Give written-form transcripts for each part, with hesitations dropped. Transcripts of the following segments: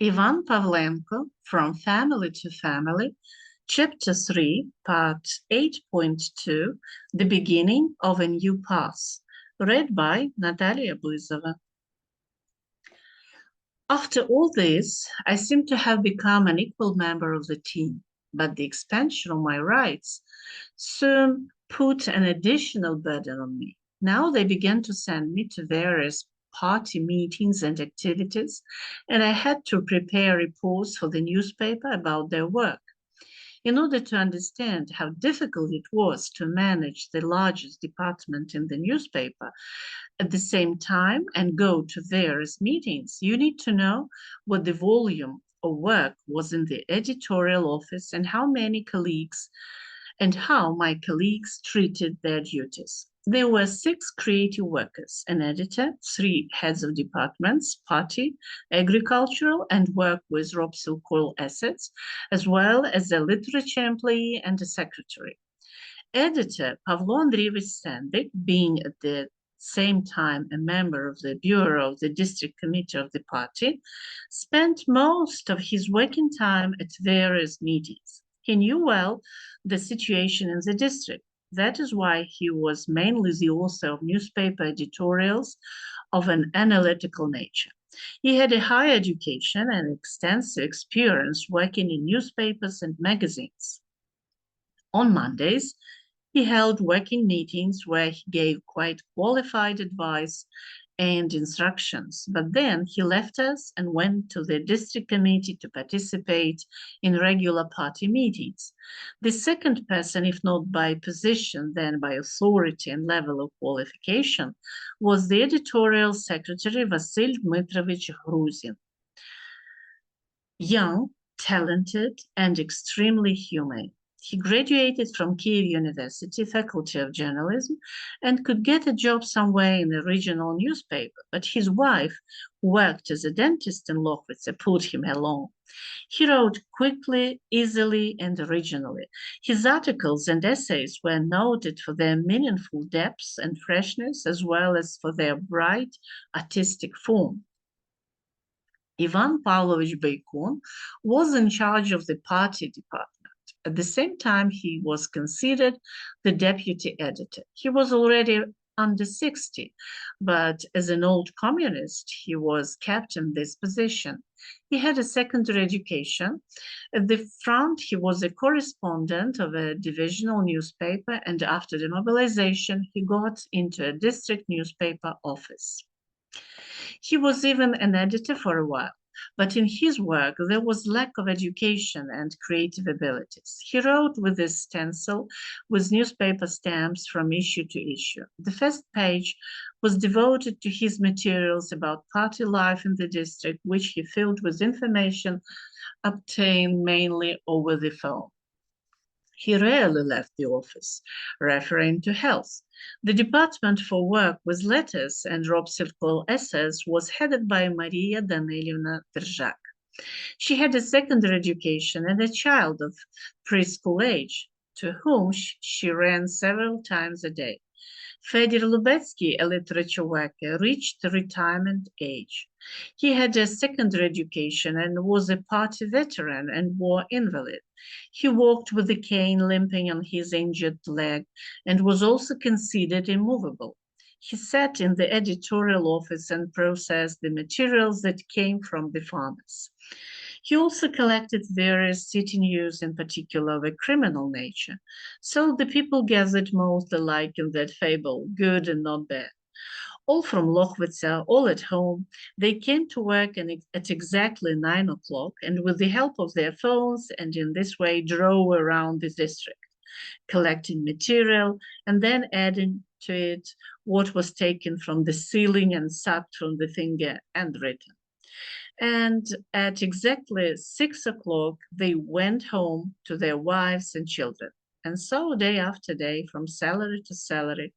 Ivan Pavlenko, From Family to Family, Chapter 3, Part 8.2, The Beginning of a New Path, read by Natalia Buzova. After all this, I seem to have become an equal member of the team, but the expansion of my rights soon put an additional burden on me. Now they began to send me to various party meetings and activities, and I had to prepare reports for the newspaper about their work. In order to understand how difficult it was to manage the largest department in the newspaper at the same time and go to various meetings, you need to know what the volume of work was in the editorial office and how many colleagues and how my colleagues treated their duties. There were 6 creative workers, an editor, 3 heads of departments, party, agricultural, and work with Ropsil coal assets, as well as a literature employee and a secretary. Editor Pavlo Andreevich Stanvik, being at the same time a member of the bureau of the district committee of the party, spent most of his working time at various meetings. He knew well the situation in the district. That is why he was mainly the author of newspaper editorials of an analytical nature. He had a high education and extensive experience working in newspapers and magazines. On Mondays, he held working meetings where he gave quite qualified advice and instructions, but then he left us and went to the district committee to participate in regular party meetings. The second person, if not by position, then by authority and level of qualification, was the editorial secretary Vasil Dmitrovich Gruzin. Young, talented, and extremely humane. He graduated from Kiev University, Faculty of Journalism, and could get a job somewhere in a regional newspaper, but his wife, who worked as a dentist in Lochvitsa, put him along. He wrote quickly, easily, and originally. His articles and essays were noted for their meaningful depth and freshness, as well as for their bright, artistic form. Ivan Pavlovich Baikun was in charge of the party department. At the same time, he was considered the deputy editor. He was already under 60, but as an old communist, he was kept in this position. He had a secondary education. At the front, he was a correspondent of a divisional newspaper, and after the mobilization, he got into a district newspaper office. He was even an editor for a while. But in his work, there was lack of education and creative abilities. He wrote with a stencil with newspaper stamps from issue to issue. The first page was devoted to his materials about party life in the district, which he filled with information obtained mainly over the phone. He rarely left the office, referring to health. The department for work with letters and Ropsil essays was headed by Maria Danilevna Držak. She had a secondary education and a child of preschool age, to whom she ran several times a day. Fedor Lubetsky, a literature worker, reached retirement age. He had a secondary education and was a party veteran and war invalid. He walked with a cane limping on his injured leg and was also considered immovable. He sat in the editorial office and processed the materials that came from the farmers. He also collected various city news, in particular of a criminal nature. So the people gathered most alike in that fable, good and not bad. All from Lochvitsa, all at home, they came to work at exactly 9 o'clock and with the help of their phones and in this way drove around the district, collecting material and then adding to it what was taken from the ceiling and sucked from the finger and written. And at exactly 6 o'clock, they went home to their wives and children. And so day after day, from salary to salary.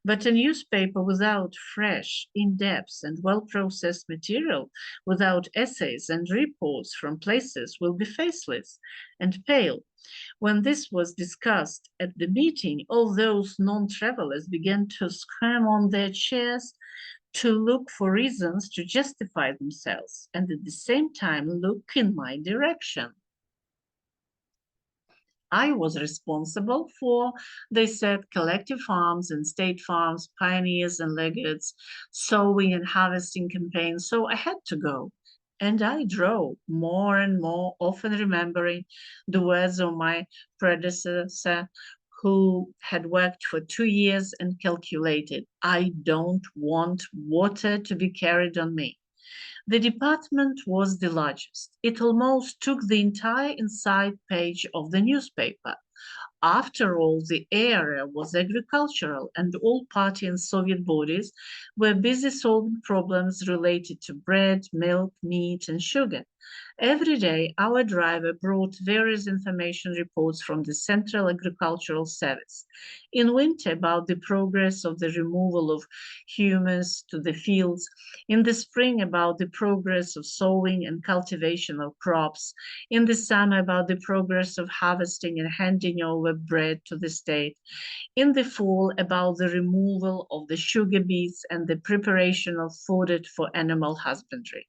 But a newspaper without fresh, in-depth, and well-processed material, without essays and reports from places, will be faceless and pale. When this was discussed at the meeting, all those non-travelers began to squirm on their chairs, to look for reasons to justify themselves and at the same time look in my direction. I was responsible for, they said, collective farms and state farms, pioneers and legates, sowing and harvesting campaigns, so I had to go. And I drove more and more, often remembering the words of my predecessor who had worked for 2 years and calculated, I don't want water to be carried on me. The department was the largest. It almost took the entire inside page of the newspaper. After all, the area was agricultural, and all party and Soviet bodies were busy solving problems related to bread, milk, meat, and sugar. Every day, our driver brought various information reports from the Central Agricultural Service. In winter, about the progress of the removal of humus to the fields. In the spring, about the progress of sowing and cultivation of crops. In the summer, about the progress of harvesting and handing over bread to the state. In the fall, about the removal of the sugar beets and the preparation of fodder for animal husbandry.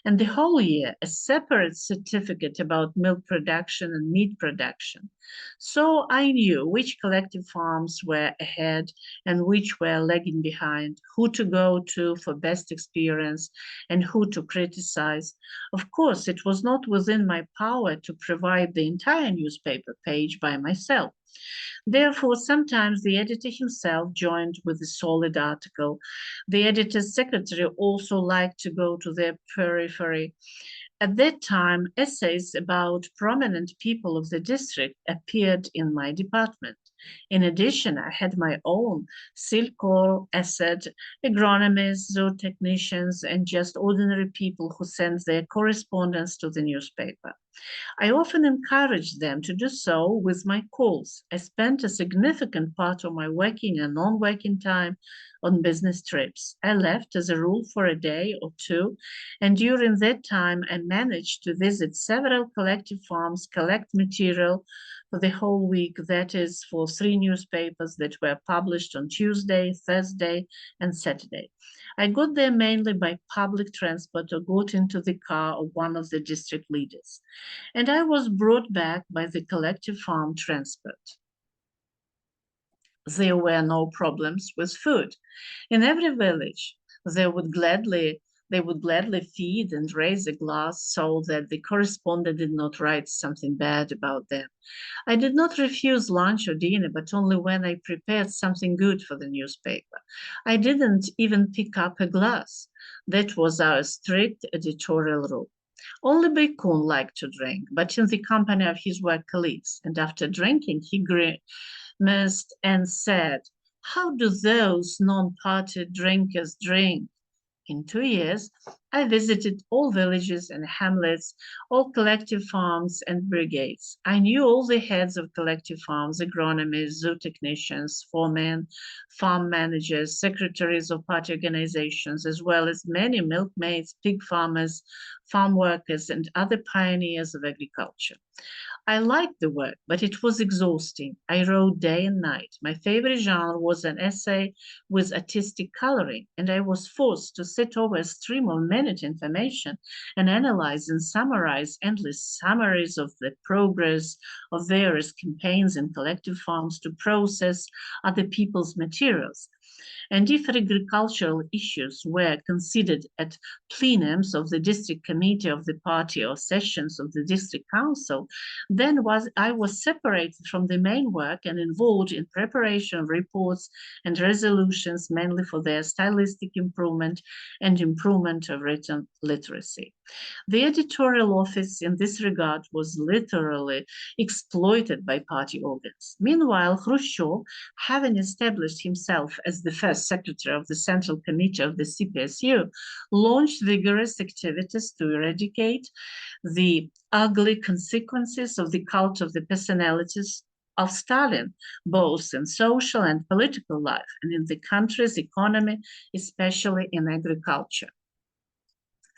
And the whole year, a separate certificate about milk production and meat production. So I knew which collective farms were ahead and which were lagging behind, who to go to for best experience and who to criticize. Of course, it was not within my power to provide the entire newspaper page by myself. Therefore, sometimes the editor himself joined with a solid article. The editor's secretary also liked to go to their periphery. At that time, essays about prominent people of the district appeared in my department. In addition, I had my own Silkor essay, agronomists, zootechnicians, and just ordinary people who sent their correspondence to the newspaper. I often encouraged them to do so with my calls. I spent a significant part of my working and non-working time on business trips. I left as a rule for a day or two, and during that time I managed to visit several collective farms, collect material for the whole week, that is, for 3 newspapers that were published on Tuesday, Thursday, and Saturday. I got there mainly by public transport or got into the car of one of the district leaders, and I was brought back by the collective farm transport. There were no problems with food. In every village, they would gladly feed and raise a glass so that the correspondent did not write something bad about them. I did not refuse lunch or dinner, but only when I prepared something good for the newspaper. I didn't even pick up a glass. That was our strict editorial rule. Only Bacon liked to drink, but in the company of his work colleagues, and after drinking he grimaced and said, how do those non-party drinkers drink? In 2 years, I visited all villages and hamlets, all collective farms and brigades. I knew all the heads of collective farms, agronomists, zootechnicians, foremen, farm managers, secretaries of party organizations, as well as many milkmaids, pig farmers, farm workers, and other pioneers of agriculture. I liked the work, but it was exhausting. I wrote day and night. My favorite genre was an essay with artistic coloring, and I was forced to sit over a stream of minute information and analyze and summarize endless summaries of the progress of various campaigns and collective farms to process other people's materials. And if agricultural issues were considered at plenums of the district committee of the party or sessions of the district council, then I was separated from the main work and involved in preparation of reports and resolutions, mainly for their stylistic improvement and improvement of written literacy. The editorial office in this regard was literally exploited by party organs. Meanwhile, Khrushchev, having established himself as the first secretary of the Central Committee of the CPSU, launched vigorous activities to eradicate the ugly consequences of the cult of the personalities of Stalin, both in social and political life and in the country's economy, especially in agriculture.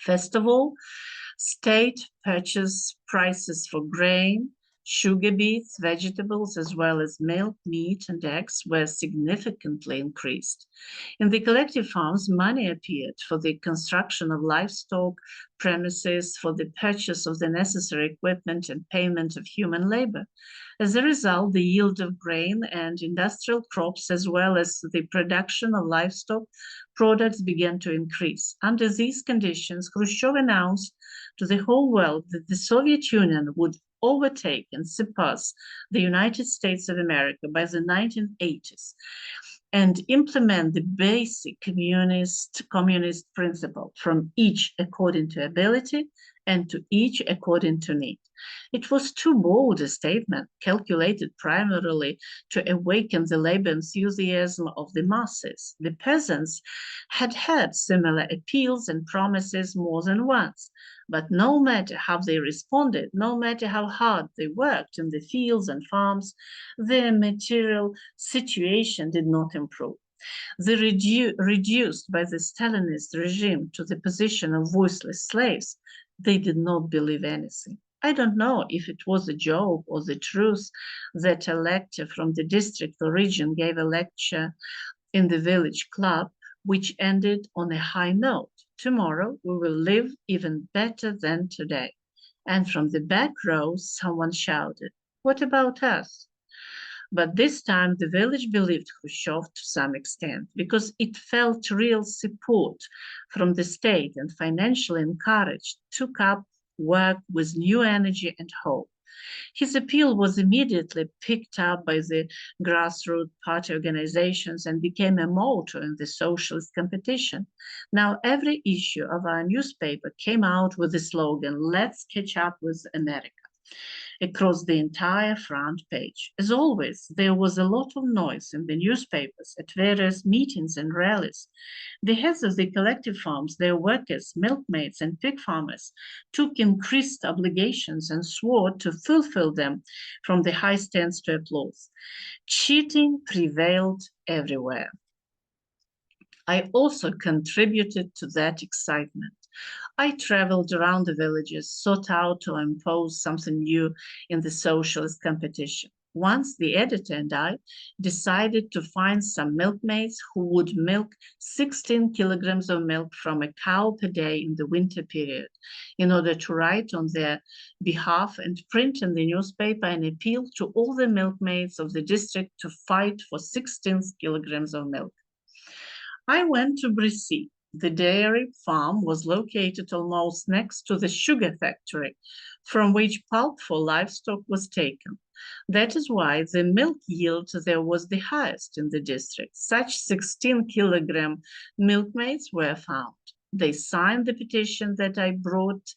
First of all, state purchase prices for grain Sugar beets, vegetables, as well as milk, meat, and eggs were significantly increased. In the collective farms, money appeared for the construction of livestock premises, for the purchase of the necessary equipment, and payment of human labor. As a result, the yield of grain and industrial crops, as well as the production of livestock products, began to increase. Under these conditions, Khrushchev announced to the whole world that the Soviet Union would overtake and surpass the United States of America by the 1980s and implement the basic communist principle, from each according to ability and to each according to need. It was too bold a statement, calculated primarily to awaken the labor enthusiasm of the masses. The peasants had had similar appeals and promises more than once, but no matter how they responded, no matter how hard they worked in the fields and farms, their material situation did not improve. They reduced by the Stalinist regime to the position of voiceless slaves, they did not believe anything. I don't know if it was a joke or the truth that a lecturer from the district or region gave a lecture in the village club, which ended on a high note. Tomorrow we will live even better than today. And from the back row, someone shouted, "What about us?" But this time the village believed Khrushchev to some extent because it felt real support from the state and financially encouraged, took up work with new energy and hope. His appeal was immediately picked up by the grassroots party organizations and became a motto in the socialist competition. Now every issue of our newspaper came out with the slogan, "Let's catch up with America," across the entire front page. As always, there was a lot of noise in the newspapers at various meetings and rallies. The heads of the collective farms, their workers, milkmaids, and pig farmers took increased obligations and swore to fulfill them from the high stands to applause. Cheating prevailed everywhere. I also contributed to that excitement. I traveled around the villages, sought out to impose something new in the socialist competition. Once the editor and I decided to find some milkmaids who would milk 16 kilograms of milk from a cow per day in the winter period in order to write on their behalf and print in the newspaper an appeal to all the milkmaids of the district to fight for 16 kilograms of milk. I went to Brissy. The dairy farm was located almost next to the sugar factory, from which pulp for livestock was taken. That is why the milk yield there was the highest in the district. Such 16-kilogram milkmaids were found. They signed the petition that I brought,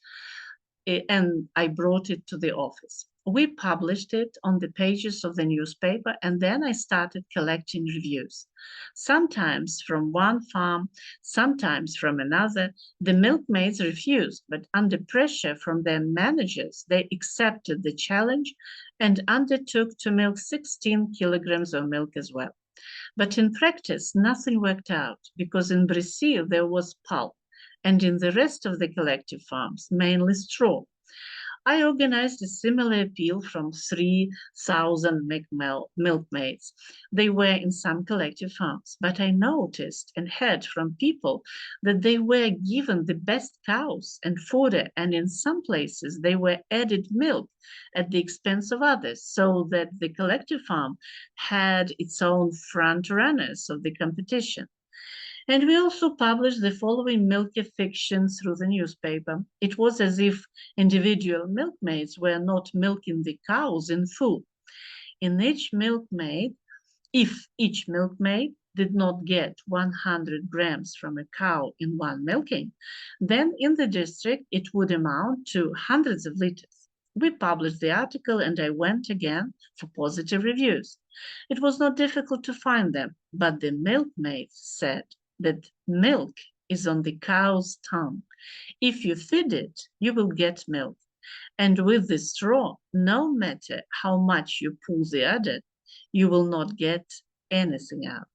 and I brought it to the office. We published it on the pages of the newspaper, and then I started collecting reviews. Sometimes from one farm, sometimes from another. The milkmaids refused, but under pressure from their managers, they accepted the challenge and undertook to milk 16 kilograms of milk as well. But in practice, nothing worked out because in Brazil there was pulp, and in the rest of the collective farms, mainly straw. I organized a similar appeal from 3,000 milkmaids. They were in some collective farms, but I noticed and heard from people that they were given the best cows and fodder, and in some places they were added milk at the expense of others, so that the collective farm had its own front runners of the competition. And we also published the following milky fiction through the newspaper. It was as if individual milkmaids were not milking the cows in full. If each milkmaid did not get 100 grams from a cow in one milking, then in the district it would amount to hundreds of liters. We published the article and I went again for positive reviews. It was not difficult to find them, but the milkmaids said that milk is on the cow's tongue. If you feed it, you will get milk. And with the straw, no matter how much you pull the udder, you will not get anything out.